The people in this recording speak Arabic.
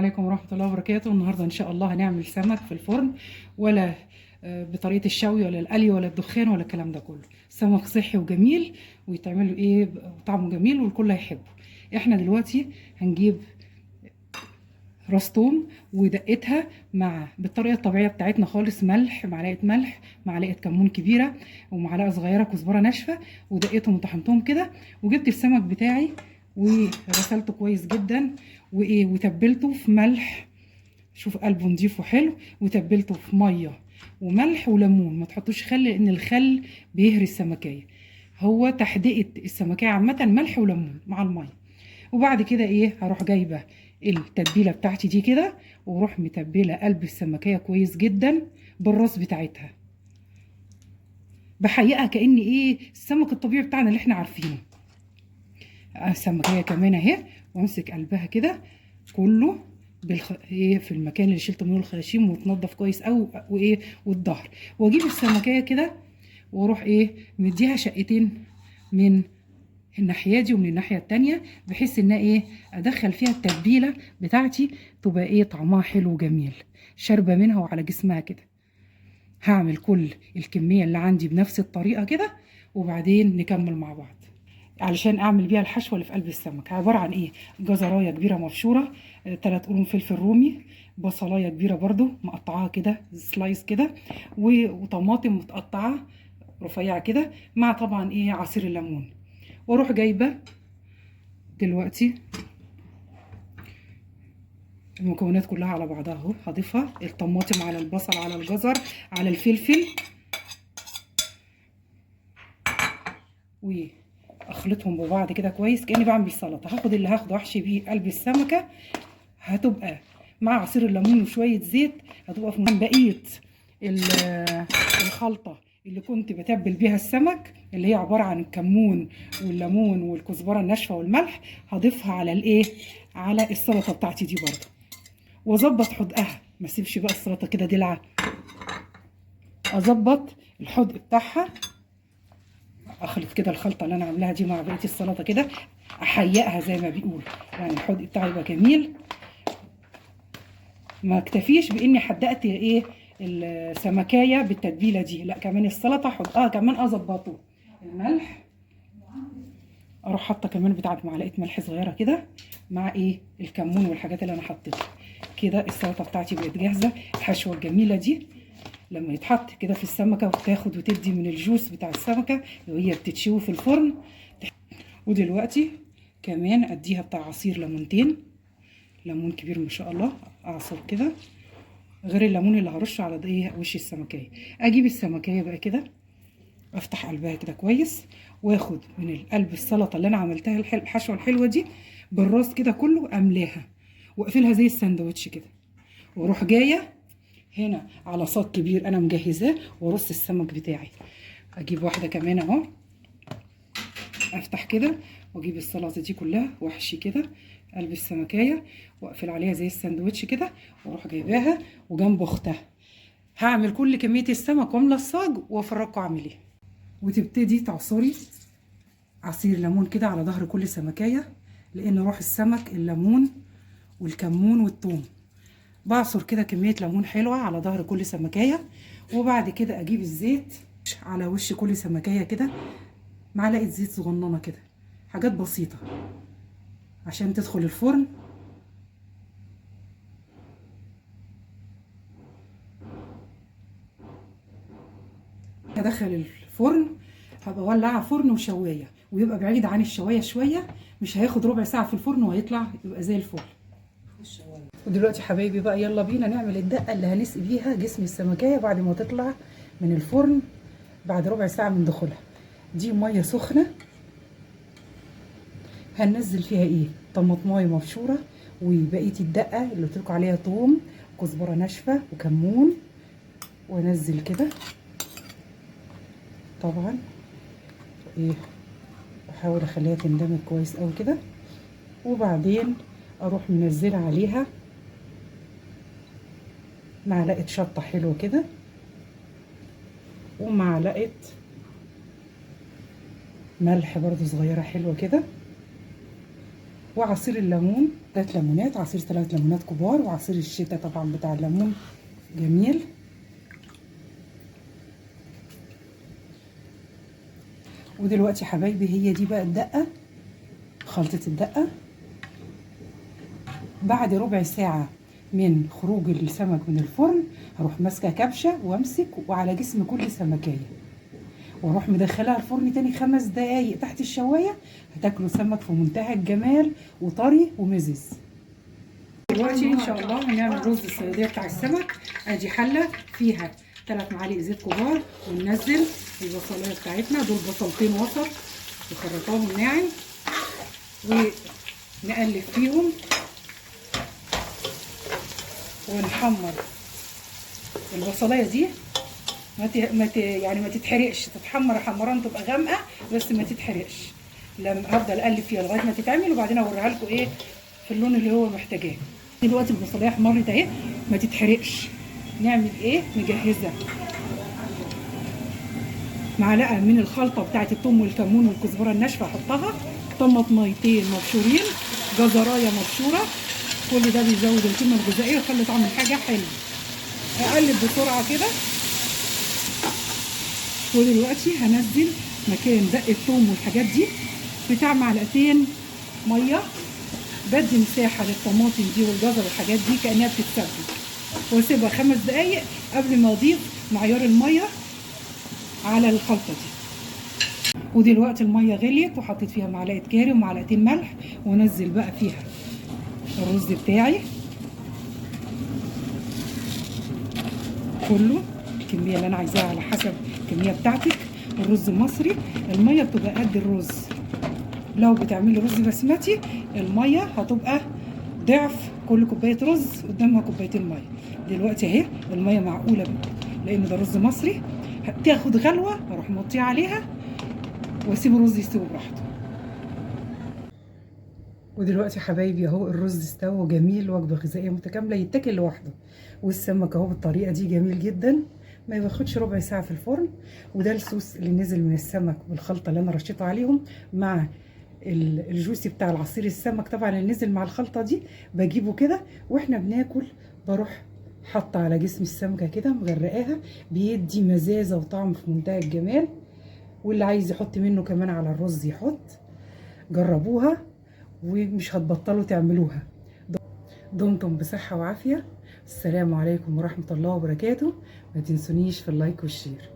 عليكم ورحمة الله وبركاته. النهاردة إن شاء الله هنعمل سمك في الفرن، ولا بطريقة الشوي ولا القلي ولا الدخان ولا الكلام ده كله. سمك صحي وجميل ويتعمل إيه وطعمه جميل والكل هيحبه. إحنا دلوقتي هنجيب راس توم ودقتها مع بالطريقة الطبيعية بتاعتنا خالص، معلقة ملح، معلقة كمون كبيرة، ومعلقة صغيرة كزبرة ناشفة، ودقيتهم وطحنتهم كده. وجبت السمك بتاعي وغسلته كويس جدا وتبلته في ملح، شوف قلبه نضيف وحلو، وتبلته في ميه وملح وليمون. ما تحطوش خل لان الخل بيهري السمكيه. هو تحديقه السمكيه عامه ملح وليمون مع الميه. وبعد كده هروح جايبه التتبيله بتاعتي دي كده، واروح متبله قلب السمكيه كويس جدا بالراس بتاعتها، بحقيقه كأن السمك الطبيعي بتاعنا اللي احنا عارفينه. السمكيه كمان اهي، وامسك قلبها كده كله في المكان اللي شلت منه الخياشيم، وتنضف كويس قوي والظهر. واجيب السمكيه كده واروح مديها شقتين من الناحيه دي ومن الناحيه التانيه، بحيث ان ادخل فيها التتبيله بتاعتي تبقى طعمها حلو وجميل، شاربه منها وعلى جسمها كده. هعمل كل الكميه اللي عندي بنفس الطريقه كده، وبعدين نكمل مع بعض. علشان اعمل بيها الحشوه اللي في قلب السمك، عباره عن جزرايه كبيره مبشوره، 3 قرون فلفل رومي، بصلايه كبيره برضو مقطعاها كده سلايس كده، وطماطم متقطعه رفيعه كده، مع طبعا عصير الليمون. واروح جايبه دلوقتي المكونات كلها على بعضها اهو. هضيفها الطماطم على البصل على الجزر على الفلفل، اخلطهم ببعض كده كويس كاني بعمل سلطه. هاخد اللي هاخده احشي بيه قلب السمكه، هتبقى مع عصير الليمون وشويه زيت، هتبقى في بقيه الخلطه اللي كنت بتبل بيها السمك، اللي هي عباره عن الكمون والليمون والكزبره الناشفه والملح. هضيفها على السلطه بتاعتي دي برضه، واظبط حدقها. ما اسيبش بقى السلطه كده دلعه، اظبط الحدق بتاعها. اخلط كده الخلطه اللي انا عاملاها دي مع بقيه السلطه كده، احيقها زي ما بيقول، يعني الحدق بتاعي يبقى جميل. ما اكتفيش باني حدقت السمكايه بالتتبيله دي، لا كمان السلطه حدقها كمان اظبطه. الملح اروح حاطه كمان بتاعت معلقه ملح صغيره كده، مع الكمون والحاجات اللي انا حطيتها كده. السلطه بتاعتي بقت جاهزه. الحشوه الجميله دي لما يتحط كده في السمكه وتاخد وتدي من الجوس بتاع السمكه وهي بتتشوي في الفرن. ودلوقتي كمان اديها بتاع عصير ليمونتين، ليمون كبير ما شاء الله، اعصر كده غير الليمون اللي هرشه على وش السمكيه. اجيب السمكيه بقى كده، افتح قلبها كده كويس، واخد من القلب السلطه اللي انا عملتها الحشوه الحلوه دي بالراس كده كله، املاها واقفلها زي الساندوتش كده. واروح جايه هنا على صاج كبير انا مجهزاه، وارص السمك بتاعي. اجيب واحده كمان اهو، افتح كده واجيب السلطه دي كلها واحشي كده قلب السمكيه، واقفل عليها زي الساندوتش كده، واروح جايباها وجنب اختها. هعمل كل كميه السمك واملى الصاج وافرجكم اعمل ايه. وتبتدي تعصري عصير ليمون كده على ظهر كل سمكيه، لان روح السمك الليمون والكمون والثوم. بعصر كده كميه ليمون حلوه على ظهر كل سمكيه. وبعد كده اجيب الزيت على وش كل سمكيه كده، معلقه زيت صغننه كده، حاجات بسيطه عشان تدخل الفرن. هدخل الفرن، هبقى ولعه فرن وشوايه، ويبقى بعيد عن الشوايه شويه، مش هياخد ربع ساعه في الفرن وهيطلع يبقى زي الفل. ودلوقتي حبايبي بقى يلا بينا نعمل الدقه اللي هنسقي بيها جسم السمكيه بعد ما تطلع من الفرن بعد ربع ساعه من دخولها. دي ميه سخنه هننزل فيها طماطمايه مبشوره، وبقيه الدقه اللي قلت لكم عليها ثوم وكزبره ناشفه وكمون، وانزل كده طبعا احاول اخليها تندمج كويس قوي كده. وبعدين اروح منزله عليها معلقه شطه حلوه كده، ومعلقه ملح برضو صغيره حلوه كده، وعصير الليمون 3 ليمونات، عصير 3 ليمونات كبار، وعصير الشتاء طبعا بتاع الليمون جميل. ودلوقتي يا حبايبي هي دي بقى الدقه، خلطه الدقه. بعد ربع ساعه من خروج السمك من الفرن هروح ماسكه كبشه وامسك وعلى جسم كل سمكيه، واروح مدخلها الفرن تاني 5 دقايق تحت الشوايه. هتاكلوا سمك في منتهى الجمال وطري ومزز. دلوقتي ان شاء الله هنعمل رز الصياديه بتاع السمك. ادي حله فيها 3 معالق زيت كبار، وننزل البصلايه بتاعتنا، دول بصلتين وسط وخرطاهم ناعم، ونقلب فيهم ونحمر البصلايه دي. يعني ما تتحرقش، تتحمر حمران تبقى غامقه بس ما تتحرقش. لما هفضل اقلب فيها لغايه ما تتعمل، وبعدين اوريها لكم ايه في اللون اللي هو محتاجاه. دلوقتي البصلايه احمرت اهي، ما تتحرقش. نعمل ايه؟ نجهزها معلقه من الخلطه بتاعه الثوم والكمون والكزبره الناشفه، احطها، طماطميتين مبشورين، جزرايه مبشوره، كل ده بيزود القيمه الغذائيه ويخلي طعم الحاجه حلو. اقلب بسرعه كده. ودلوقتي هنزل مكان دق الثوم والحاجات دي بتاع معلقتين ميه، بدي مساحه للطماطم دي والجزر والحاجات دي كانها بتتسبك، واسيبها 5 دقايق قبل ما اضيف معيار الميه على الخلطه دي. ودلوقتي الميه غليت وحطيت فيها معلقه كاري ومعلقتين ملح، وانزل بقى فيها الرز بتاعي كله، الكميه اللي انا عايزاها على حسب الكميه بتاعتك. الرز المصري الميه بتبقى قد الرز، لو بتعملي رز بسمتي الميه هتبقى ضعف، كل كوبايه رز قدامها كوبايتين ميه. دلوقتي اهي الميه معقوله لان ده رز مصري، هتاخد غلوه اروح موطيه عليها واسيب الرز يستوي براحته. ودلوقتي يا حبايبي اهو الرز استوى جميل، وجبه غذائيه متكامله يتاكل لوحده. والسمك اهو بالطريقه دي جميل جدا، ما بياخدش ربع ساعه في الفرن. وده الصوص اللي نزل من السمك بالخلطه اللي انا رشيته عليهم، مع الجوسي بتاع العصير السمك طبعا اللي نزل مع الخلطه دي. بجيبه كده واحنا بناكل، بروح حاطه على جسم السمكه كده مغرقاها، بيدي مزازه وطعم في منتهى الجمال. واللي عايز يحط منه كمان على الرز يحط. جربوها ومش هتبطلوا تعملوها. دمتم بصحة وعافية. السلام عليكم ورحمة الله وبركاته. ما تنسونيش في اللايك والشير.